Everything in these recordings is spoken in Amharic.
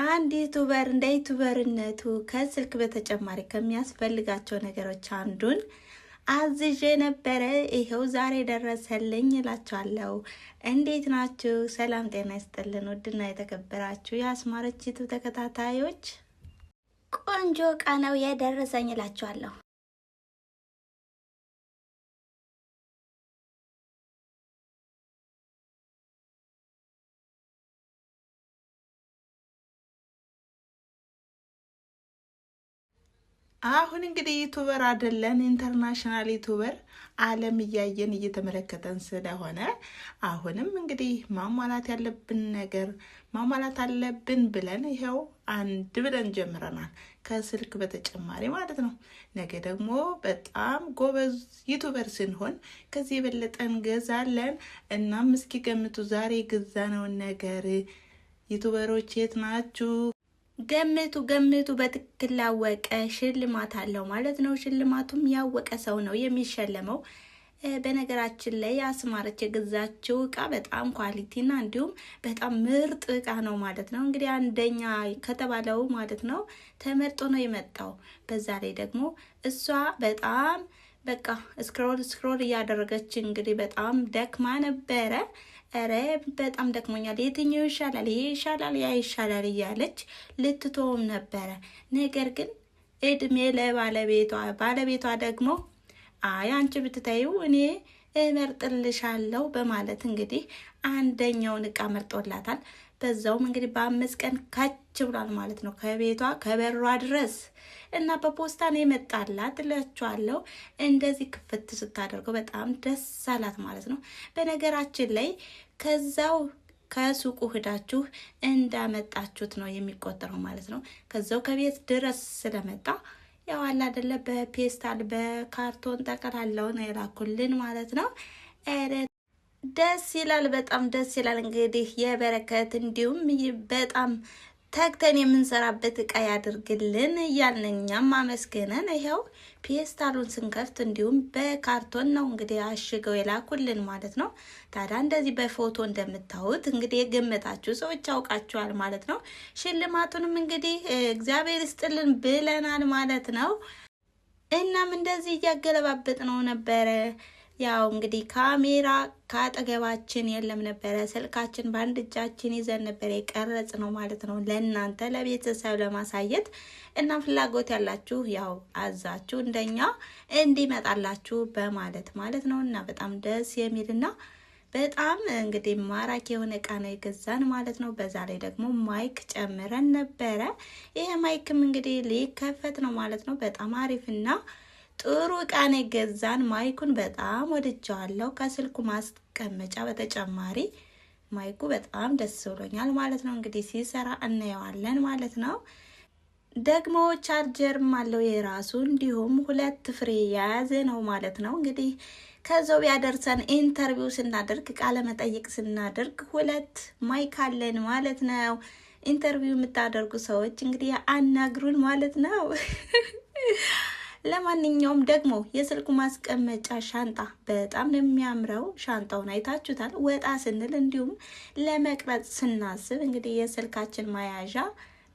አንድ ዩቲዩበር እንደ ዩቲዩበርነቱ ከስልክ በተጨማሪ ከሚያስፈልጋቸው ነገሮች አንዱን አዝዤ ነበረ። ይሄው ዛሬ ደረሰልኝ እላችኋለሁ። እንዴት ናችሁ? ሰላም ጤና ይስጥልን። ውድና የተከበራችሁ የአስማረች ዩቲዩብ ተከታታዮች ቆንጆ እቃ ነው የደረሰኝ እላችኋለሁ። አሁን እንግዲህ ዩቲዩበር አይደለን ኢንተርናሽናል ዩቲዩበር ዓለም እያየን እየተመለከተን ስለሆነ አሁንም እንግዲህ ማሟላት ያለብን ነገር ማሟላት አለብን ብለን ይሄው አንድ ብለን ጀምረናል። ከስልክ በተጨማሪ ማለት ነው። ነገ ደግሞ በጣም ጎበዝ ዩቲዩበር ስንሆን ከዚህ የበለጠ እንገዛለን። እናም እስኪ ገምቱ ዛሬ የገዛነውን ነገር። ዩቲዩበሮች የት ናችሁ? ገምቱ። በትክክል ላወቀ ሽልማት አለው ማለት ነው። ሽልማቱም ያወቀ ሰው ነው የሚሸለመው። በነገራችን ላይ አስማረች የገዛችው እቃ በጣም ኳሊቲና እንዲሁም በጣም ምርጥ እቃ ነው ማለት ነው። እንግዲህ አንደኛ ከተባለው ማለት ነው ተመርጦ ነው የመጣው። በዛ ላይ ደግሞ እሷ በጣም በቃ ስክሮል እያደረገች እንግዲህ በጣም ደክማ ነበረ። ኧረ በጣም ደክሞኛል፣ የትኛው ይሻላል፣ ይሄ ይሻላል፣ ያ ይሻላል እያለች ልትተውም ነበረ። ነገር ግን እድሜ ለባለቤቷ ደግሞ አይ አንቺ ብትታዩ እኔ እመርጥልሻለሁ በማለት እንግዲህ አንደኛውን እቃ መርጦላታል። በዛውም እንግዲህ በ5 ቀን ካች ብሏል ማለት ነው ከቤቷ ከበሯ ድረስ እና በፖስታ ነው የመጣላት እላችኋለሁ። እንደዚህ ክፍት ስታደርገው በጣም ደስ አላት ማለት ነው። በነገራችን ላይ ከዛው ከሱቁ ሄዳችሁ እንዳመጣችሁት ነው የሚቆጠረው ማለት ነው። ከዛው ከቤት ድረስ ስለመጣ ያው አለ አይደለ በፔስታል በካርቶን ጠቅላላው ነው የላኩልን ማለት ነው። ደስ ይላል፣ በጣም ደስ ይላል። እንግዲህ የበረከት እንዲሁም በጣም ተግተን የምንሰራበት እቃ ያድርግልን እያልን እኛም አመስገነን ይኸው ፔስታሉን ስንከፍት እንዲሁም በካርቶን ነው እንግዲህ አሽገው የላኩልን ማለት ነው። ታዲያ እንደዚህ በፎቶ እንደምታዩት እንግዲህ የገመታችሁ ሰዎች ያውቃችኋል ማለት ነው። ሽልማቱንም እንግዲህ እግዚአብሔር ይስጥልን ብለናል ማለት ነው። እናም እንደዚህ እያገለባበጥ ነው ነበረ። ያው እንግዲህ ካሜራ ካጠገባችን የለም ነበረ። ስልካችን በአንድ እጃችን ይዘን ነበር የቀረጽ ነው ማለት ነው፣ ለእናንተ ለቤተሰብ ለማሳየት። እና ፍላጎት ያላችሁ ያው አዛችሁ እንደኛ እንዲመጣላችሁ በማለት ማለት ነው። እና በጣም ደስ የሚልና በጣም እንግዲህ ማራኪ የሆነ እቃ ነው የገዛን ማለት ነው። በዛ ላይ ደግሞ ማይክ ጨምረን ነበረ። ይሄ ማይክም እንግዲህ ሊከፈት ነው ማለት ነው። በጣም አሪፍና ጥሩ እቃ ነው የገዛን። ማይኩን በጣም ወድጀዋለሁ። ከስልኩ ማስቀመጫ በተጨማሪ ማይኩ በጣም ደስ ብሎኛል ማለት ነው። እንግዲህ ሲሰራ እናየዋለን ማለት ነው። ደግሞ ቻርጀርም አለው የራሱ እንዲሁም 2 ፍሬ የያዘ ነው ማለት ነው። እንግዲህ ከዛው ቢያደርሰን ኢንተርቪው ስናደርግ ቃለ መጠይቅ ስናደርግ 2 ማይክ አለን ማለት ነው። ኢንተርቪው የምታደርጉ ሰዎች እንግዲህ አናግሩን ማለት ነው። ለማንኛውም ደግሞ የስልኩ ማስቀመጫ ሻንጣ በጣም ነው የሚያምረው። ሻንጣውን አይታችሁታል። ወጣ ስንል እንዲሁም ለመቅረጽ ስናስብ እንግዲህ የስልካችን መያዣ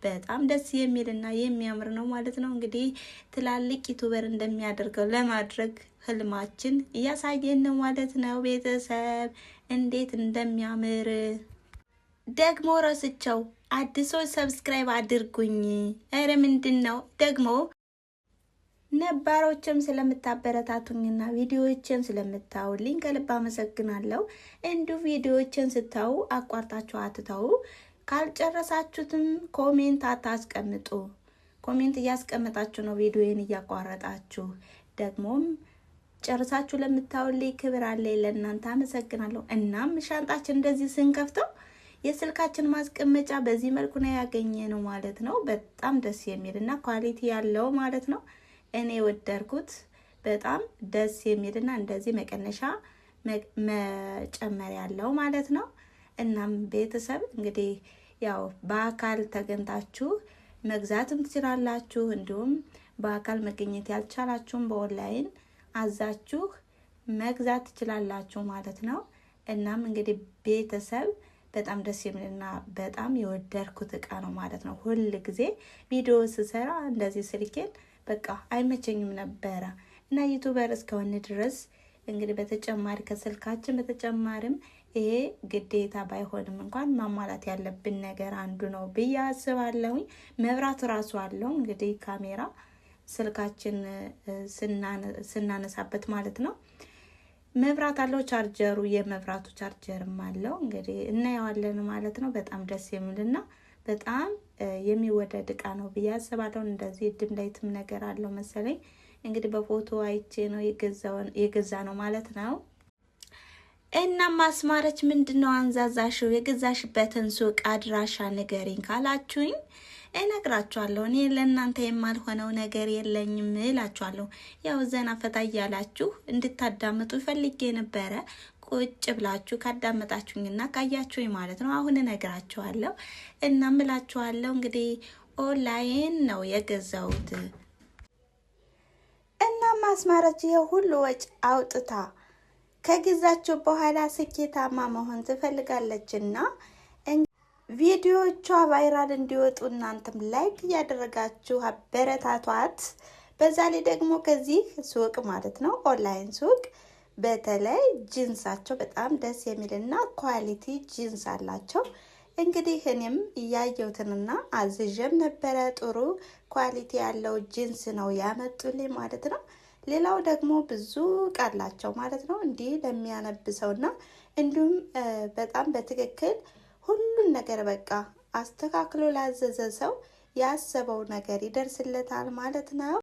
በጣም ደስ የሚልና የሚያምር ነው ማለት ነው። እንግዲህ ትላልቅ ዩቲዩበር እንደሚያደርገው ለማድረግ ህልማችን እያሳየን ነው ማለት ነው። ቤተሰብ እንዴት እንደሚያምር ደግሞ ረስቸው። አዲሶች ሰብስክራይብ አድርጉኝ። ኧረ ምንድን ነው ደግሞ ነባሮችም ስለምታበረታቱኝና ቪዲዮዎችን ስለምታዩልኝ ከልብ አመሰግናለሁ። እንዲሁ ቪዲዮዎችን ስታዩ አቋርጣችሁ አትተው። ካልጨረሳችሁትም ኮሜንት አታስቀምጡ። ኮሜንት እያስቀመጣችሁ ነው ቪዲዮዬን እያቋረጣችሁ። ደግሞም ጨርሳችሁ ለምታዩልኝ ክብር አለ ለእናንተ አመሰግናለሁ። እናም ሻንጣችን እንደዚህ ስንከፍተው የስልካችን ማስቀመጫ በዚህ መልኩ ነው ያገኘ ነው ማለት ነው። በጣም ደስ የሚልና ኳሊቲ ያለው ማለት ነው። እኔ ወደርኩት በጣም ደስ የሚልና እንደዚህ መቀነሻ መጨመር ያለው ማለት ነው። እናም ቤተሰብ እንግዲህ ያው በአካል ተገንታችሁ መግዛትም ትችላላችሁ። እንዲሁም በአካል መገኘት ያልቻላችሁም በኦንላይን አዛችሁ መግዛት ትችላላችሁ ማለት ነው። እናም እንግዲህ ቤተሰብ በጣም ደስ የሚልና በጣም የወደድኩት እቃ ነው ማለት ነው። ሁል ጊዜ ቪዲዮ ስሰራ እንደዚህ ስልኬን በቃ አይመቸኝም ነበረ እና ዩቱበር እስከሆነ ድረስ እንግዲህ በተጨማሪ ከስልካችን በተጨማሪም ይሄ ግዴታ ባይሆንም እንኳን ማሟላት ያለብን ነገር አንዱ ነው ብዬ አስባለሁኝ። መብራት ራሱ አለው እንግዲህ ካሜራ ስልካችን ስናነሳበት ማለት ነው መብራት አለው። ቻርጀሩ የመብራቱ ቻርጀርም አለው እንግዲህ እናየዋለን ማለት ነው። በጣም ደስ የሚልና በጣም የሚወደድ እቃ ነው ብዬ አስባለሁ። እንደዚህ ድም ላይትም ነገር አለው መሰለኝ እንግዲህ በፎቶ አይቼ ነው የገዛ ነው ማለት ነው። እና ማስማረች ምንድነው አንዛዛሽው? የገዛሽበትን ሱቅ አድራሻ ንገሪኝ ካላችሁኝ እነግራችኋለሁ። እኔ ለእናንተ የማልሆነው ነገር የለኝም እላችኋለሁ። ያው ዘና ፈታ እያላችሁ እንድታዳምጡ ፈልጌ ነበረ። ቁጭ ብላችሁ ካዳመጣችሁኝና ካያችሁኝ ማለት ነው አሁን እነግራችኋለሁ። እና ምላችኋለሁ እንግዲህ ኦንላይን ነው የገዛሁት። እና ማስማረች ይሄ ሁሉ ወጪ አውጥታ ከገዛችሁ በኋላ ስኬታማ መሆን ትፈልጋለች እና ቪዲዮቿ ቫይራል እንዲወጡ እናንተም ላይክ እያደረጋችሁ አበረታቷት። በዛ ላይ ደግሞ ከዚህ ሱቅ ማለት ነው ኦንላይን ሱቅ በተለይ ጂንሳቸው በጣም ደስ የሚልና ኳሊቲ ጂንስ አላቸው። እንግዲህ እኔም እያየሁትንና አዝዤም ነበረ። ጥሩ ኳሊቲ ያለው ጂንስ ነው ያመጡልኝ ማለት ነው። ሌላው ደግሞ ብዙ ቃላቸው ማለት ነው እንዲህ ለሚያነብሰውና እንዲሁም በጣም በትክክል ሁሉን ነገር በቃ አስተካክሎ ላዘዘ ሰው ያሰበው ነገር ይደርስለታል ማለት ነው።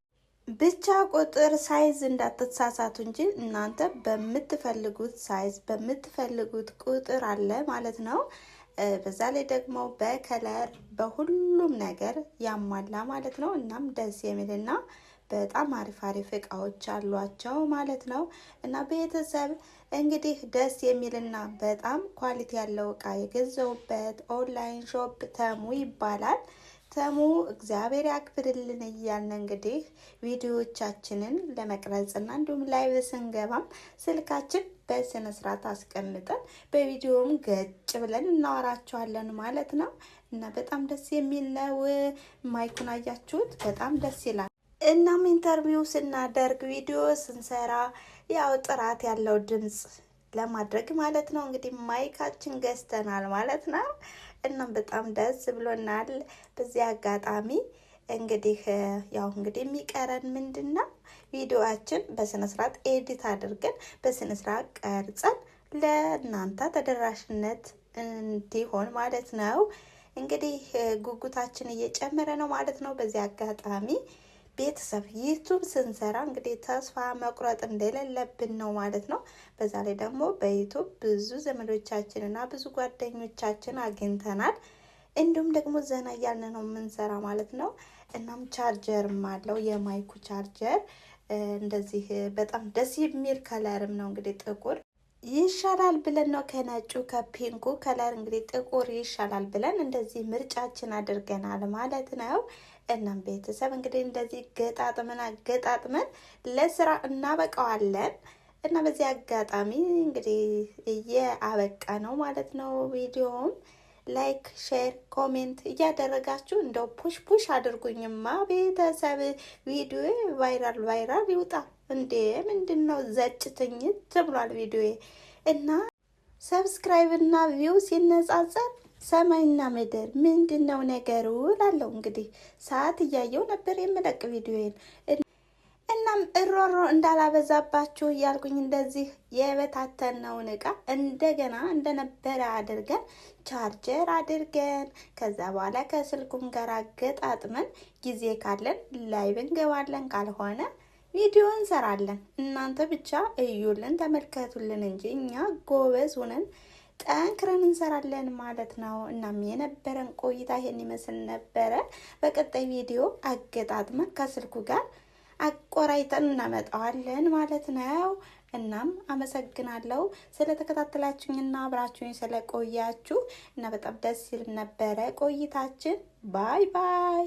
ብቻ ቁጥር ሳይዝ እንዳትሳሳቱ እንጂ እናንተ በምትፈልጉት ሳይዝ በምትፈልጉት ቁጥር አለ ማለት ነው። በዛ ላይ ደግሞ በከለር በሁሉም ነገር ያሟላ ማለት ነው። እናም ደስ የሚልና በጣም አሪፍ አሪፍ እቃዎች አሏቸው ማለት ነው። እና ቤተሰብ እንግዲህ ደስ የሚልና በጣም ኳሊቲ ያለው እቃ የገዛውበት ኦንላይን ሾፕ ተሙ ይባላል። ተሙ እግዚአብሔር ያክብርልን እያልን እንግዲህ ቪዲዮዎቻችንን ለመቅረጽና እንዲሁም ላይቭ ስንገባም ስልካችን በስነ ስርዓት አስቀምጠን በቪዲዮም ገጭ ብለን እናወራቸዋለን ማለት ነው። እና በጣም ደስ የሚል ነው። ማይኩን አያችሁት? በጣም ደስ ይላል። እናም ኢንተርቪው ስናደርግ ቪዲዮ ስንሰራ ያው ጥራት ያለው ድምጽ ለማድረግ ማለት ነው እንግዲህ ማይካችን ገዝተናል ማለት ነው። እናም በጣም ደስ ብሎናል። በዚህ አጋጣሚ እንግዲህ ያው እንግዲህ የሚቀረን ምንድነው ቪዲዮአችን በስነ ስርዓት ኤዲት አድርገን በስነ ስርዓት ቀርጸን ለእናንተ ተደራሽነት እንዲሆን ማለት ነው። እንግዲህ ጉጉታችን እየጨመረ ነው ማለት ነው። በዚህ አጋጣሚ ቤተሰብ ዩቱብ ስንሰራ እንግዲህ ተስፋ መቁረጥ እንደሌለብን ነው ማለት ነው። በዛ ላይ ደግሞ በዩቱብ ብዙ ዘመዶቻችንና ብዙ ጓደኞቻችን አግኝተናል። እንዲሁም ደግሞ ዘና እያልን ነው የምንሰራ ማለት ነው። እናም ቻርጀርም አለው የማይኩ ቻርጀር እንደዚህ በጣም ደስ የሚል ከለርም ነው እንግዲህ ጥቁር ይሻላል ብለን ነው ከነጩ ከፒንኩ ከለር እንግዲህ ጥቁር ይሻላል ብለን እንደዚህ ምርጫችን አድርገናል ማለት ነው። እናም ቤተሰብ እንግዲህ እንደዚህ ገጣጥመን ለስራ እናበቃዋለን። እና በዚህ አጋጣሚ እንግዲህ እየአበቃ ነው ማለት ነው። ቪዲዮውን ላይክ፣ ሼር፣ ኮሜንት እያደረጋችሁ እንደው ፑሽ አድርጉኝማ ቤተሰብ። ቪዲዮ ቫይራል ይውጣ እንዴ! ምንድነው ዘጭትኝ ተብሏል ቪዲዮ እና ሰብስክራይብ እና ቪው ሲነጻጸር ሰማይና ምድር ምንድነው ነገሩ ላለው እንግዲህ ሰዓት እያየው ነበር የምለቅ ቪዲዮዬን። እናም እሮሮ እንዳላበዛባችሁ እያልኩኝ እንደዚህ የበታተነውን እቃ እንደገና እንደነበረ አድርገን ቻርጀር አድርገን ከዛ በኋላ ከስልኩም ጋር አገጣጥመን ጊዜ ካለን ላይቭ እንገባለን፣ ካልሆነ ቪዲዮ እንሰራለን። እናንተ ብቻ እዩልን ተመልከቱልን እንጂ እኛ ጎበዝ ሆነን ጠንክረን እንሰራለን ማለት ነው። እናም የነበረን ቆይታ ይሄን ይመስል ነበረ። በቀጣይ ቪዲዮ አገጣጥመን ከስልኩ ጋር አቆራይተን እናመጣዋለን ማለት ነው። እናም አመሰግናለሁ ስለተከታተላችሁኝና አብራችሁኝ ስለቆያችሁ እና በጣም ደስ ይል ነበረ ቆይታችን። ባይ ባይ።